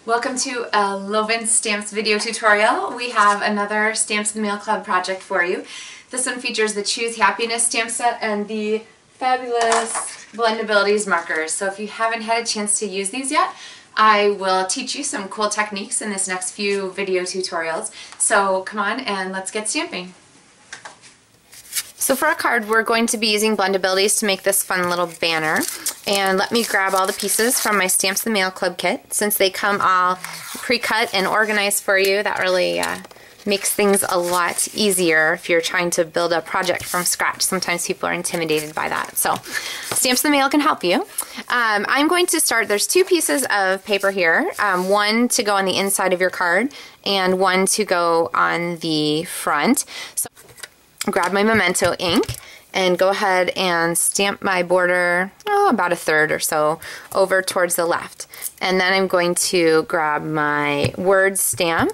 Welcome to a Loven Stamps video tutorial. We have another Stamps in the Mail Club project for you. This one features the Choose Happiness stamp set and the fabulous Blendabilities markers. So if you haven't had a chance to use these yet, I will teach you some cool techniques in this next few video tutorials. So come on and let's get stamping. So for our card, we're going to be using Blendabilities to make this fun little banner. And let me grab all the pieces from my Stamps in the Mail Club kit. Since they come all pre-cut and organized for you, that really makes things a lot easier if you're trying to build a project from scratch. Sometimes people are intimidated by that. So Stamps in the Mail can help you. I'm going to start, there's two pieces of paper here. One to go on the inside of your card and one to go on the front. So grab my Memento ink and go ahead and stamp my border about a third or so over towards the left. And then I'm going to grab my word stamp,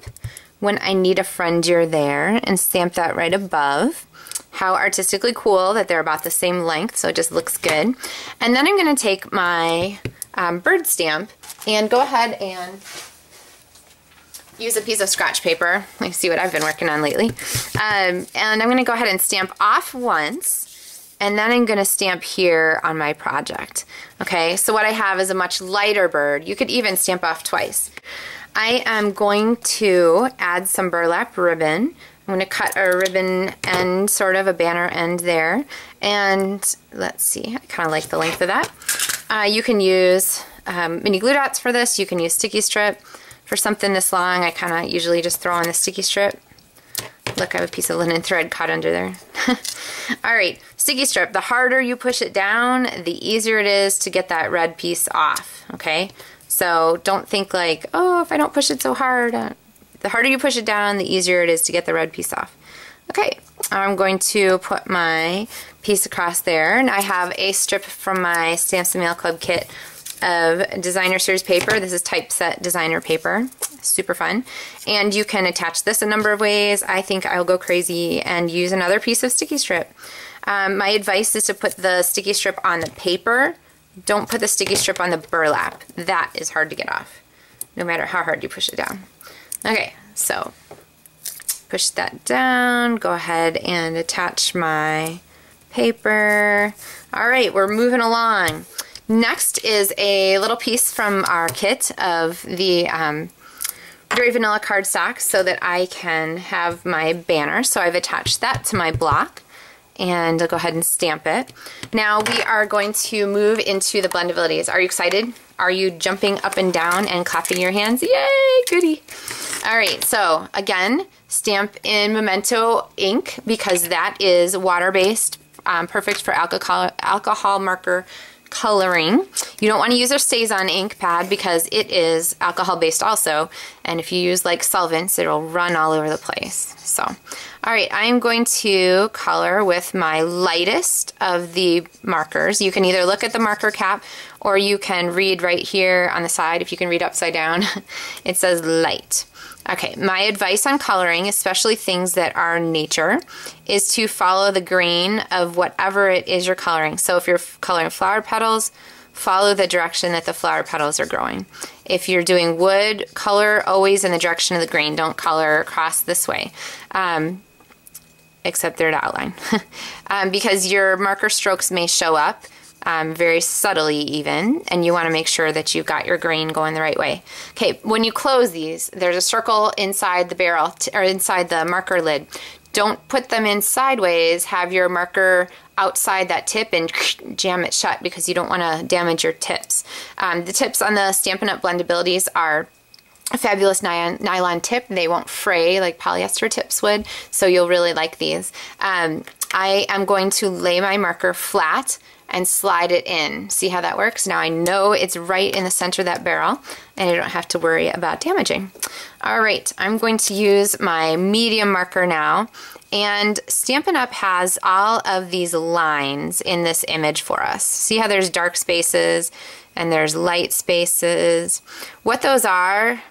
When I Need a Friend You're There, and stamp that right above. How artistically cool that they're about the same length, so it just looks good. And then I'm going to take my bird stamp and go ahead and use a piece of scratch paper. You see what I've been working on lately. And I'm going to go ahead and stamp off once, and then I'm going to stamp here on my project. Okay, so what I have is a much lighter bird. You could even stamp off twice. I am going to add some burlap ribbon. I'm going to cut a ribbon end, sort of a banner end there. And let's see, I kind of like the length of that. You can use mini glue dots for this. You can use sticky strip. For something this long, I kind of usually just throw on the sticky strip. Look, I have a piece of linen thread caught under there. Alright, sticky strip. The harder you push it down, the easier it is to get that red piece off. Okay? So don't think like, oh, if I don't push it so hard. The harder you push it down, the easier it is to get the red piece off. Okay, I'm going to put my piece across there, and I have a strip from my Stamps in the Mail Club kit of designer series paper. This is typeset designer paper. Super fun. And you can attach this a number of ways. I think I'll go crazy and use another piece of sticky strip. My advice is to put the sticky strip on the paper. Don't put the sticky strip on the burlap. That is hard to get off, no matter how hard you push it down. Okay, so push that down. Go ahead and attach my paper. All right, we're moving along. Next is a little piece from our kit of the Dairy Vanilla cardstock so that I can have my banner. So I've attached that to my block, and I'll go ahead and stamp it. Now we are going to move into the Blendabilities. Are you excited? Are you jumping up and down and clapping your hands? Yay, goody. All right, so again, stamp in Memento ink because that is water-based, perfect for alcohol marker coloring. You don't want to use a StazOn ink pad because it is alcohol based also, and if you use like solvents, it'll run all over the place. So, alright, I'm going to color with my lightest of the markers. You can either look at the marker cap or you can read right here on the side. If you can read upside down, it says light. Okay, my advice on coloring, especially things that are nature, is to follow the grain of whatever it is you're coloring. So if you're coloring flower petals, follow the direction that the flower petals are growing. If you're doing wood, color always in the direction of the grain. Don't color across this way, except there to outline. Because your marker strokes may show up very subtly even, and you want to make sure that you've got your grain going the right way. Okay, when you close these, there's a circle inside the barrel, or inside the marker lid. Don't put them in sideways. Have your marker outside that tip and jam it shut because you don't want to damage your tips. The tips on the Stampin' Up! Blendabilities are a fabulous nylon tip. They won't fray like polyester tips would, so you'll really like these. I am going to lay my marker flat and slide it in. See how that works? Now I know it's right in the center of that barrel and I don't have to worry about damaging. Alright, I'm going to use my medium marker now, and Stampin' Up! Has all of these lines in this image for us. See how there's dark spaces and there's light spaces? What those are,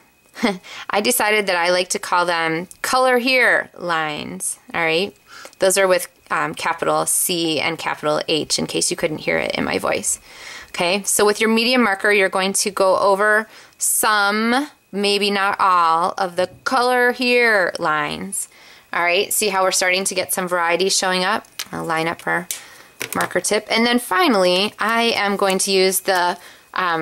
I decided that I like to call them color here lines. Alright, those are with capital C and capital H in case you couldn't hear it in my voice. Okay, so with your medium marker, you're going to go over some maybe not all, of the color here lines. All right, see how we're starting to get some variety showing up? I'll line up our marker tip. And then finally, I am going to use the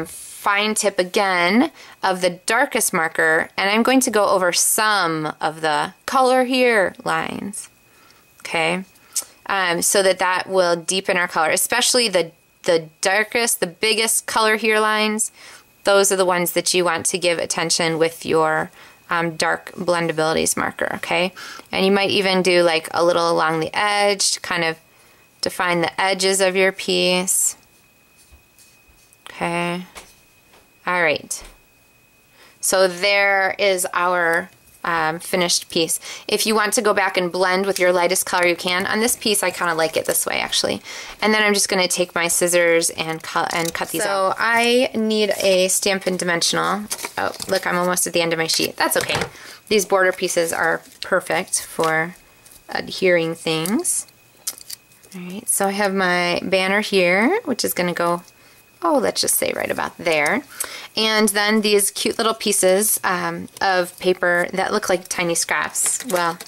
fine tip again of the darkest marker, and I'm going to go over some of the color here lines, okay? So that will deepen our color, especially the darkest, the biggest color here lines. Those are the ones that you want to give attention with your dark Blendabilities marker, okay? And you might even do like a little along the edge to kind of define the edges of your piece. Okay. All right. So there is our finished piece. If you want to go back and blend with your lightest color, you can. On this piece, I kind of like it this way, actually. And then I'm just going to take my scissors and cut these out. So I need a Stampin' Dimensional. Oh, look, I'm almost at the end of my sheet. That's okay. These border pieces are perfect for adhering things. All right, so I have my banner here, which is going to go, oh, let's just say right about there. And then these cute little pieces of paper that look like tiny scraps. Well,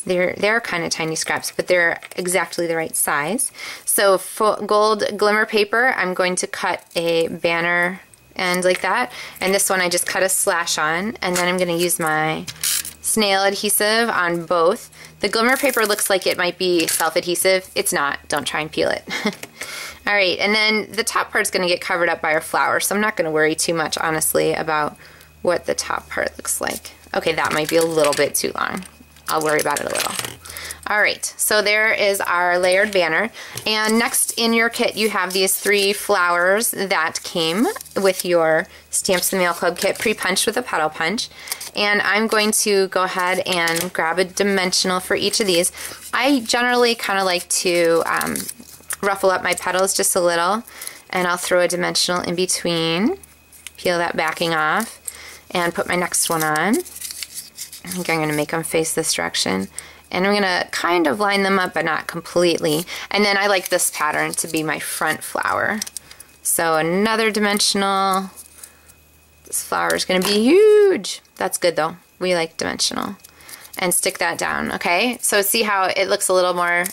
they're kind of tiny scraps, but they're exactly the right size. So for gold glimmer paper, I'm going to cut a banner end like that. And this one I just cut a slash on, and then I'm going to use my snail adhesive on both. The glimmer paper looks like it might be self-adhesive. It's not. Don't try and peel it. All right, and then the top part's going to get covered up by our flower, so I'm not going to worry too much, honestly, about what the top part looks like. Okay, that might be a little bit too long. I'll worry about it a little. All right, so there is our layered banner. And next in your kit, you have these 3 flowers that came with your Stamps in the Mail Club kit, pre-punched with a petal punch. And I'm going to go ahead and grab a dimensional for each of these. I generally kind of like to ruffle up my petals just a little, and I'll throw a dimensional in between, peel that backing off, and put my next one on. I think I'm going to make them face this direction. And I'm going to kind of line them up, but not completely. And then I like this pattern to be my front flower. So another dimensional. This flower is going to be huge. That's good though. We like dimensional. And stick that down, okay? So see how it looks a little more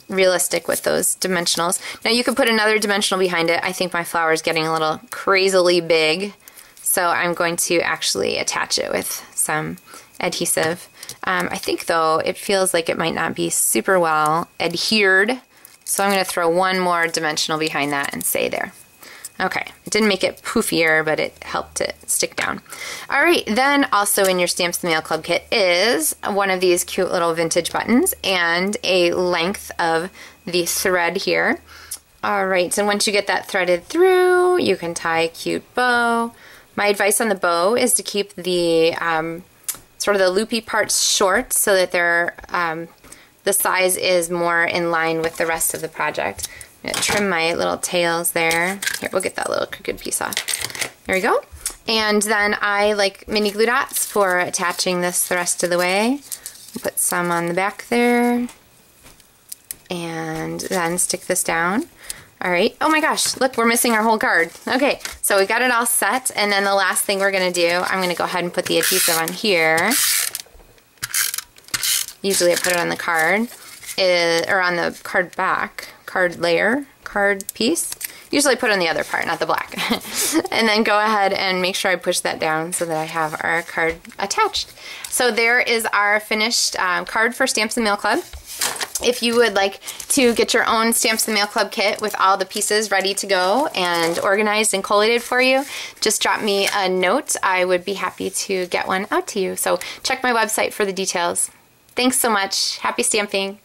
realistic with those dimensionals. Now you could put another dimensional behind it. I think my flower is getting a little crazily big. So I'm going to actually attach it with some adhesive. I think though it feels like it might not be super well adhered, so I'm going to throw one more dimensional behind that and say there. Okay, it didn't make it poofier, but it helped it stick down. All right, then also in your Stamps in the Mail Club kit is one of these cute little vintage buttons and a length of the thread here. All right, so once you get that threaded through, you can tie a cute bow. My advice on the bow is to keep the sort of the loopy parts short so that they're, the size is more in line with the rest of the project. I'm going to trim my little tails there. Here, we'll get that little crooked piece off. There we go. And then I like mini glue dots for attaching this the rest of the way. Put some on the back there. And then stick this down. All right. Oh my gosh, look, we're missing our whole card. Okay, so we got it all set, and then the last thing we're gonna do, I'm gonna go ahead and put the adhesive on here. Usually I put it on the card, or on the card back, card layer, card piece. Usually I put it on the other part, not the black. And then go ahead and make sure I push that down so that I have our card attached. So there is our finished card for Stamps in the Mail Club. If you would like to get your own Stamps in the Mail Club kit with all the pieces ready to go and organized and collated for you, just drop me a note. I would be happy to get one out to you. So check my website for the details. Thanks so much. Happy stamping.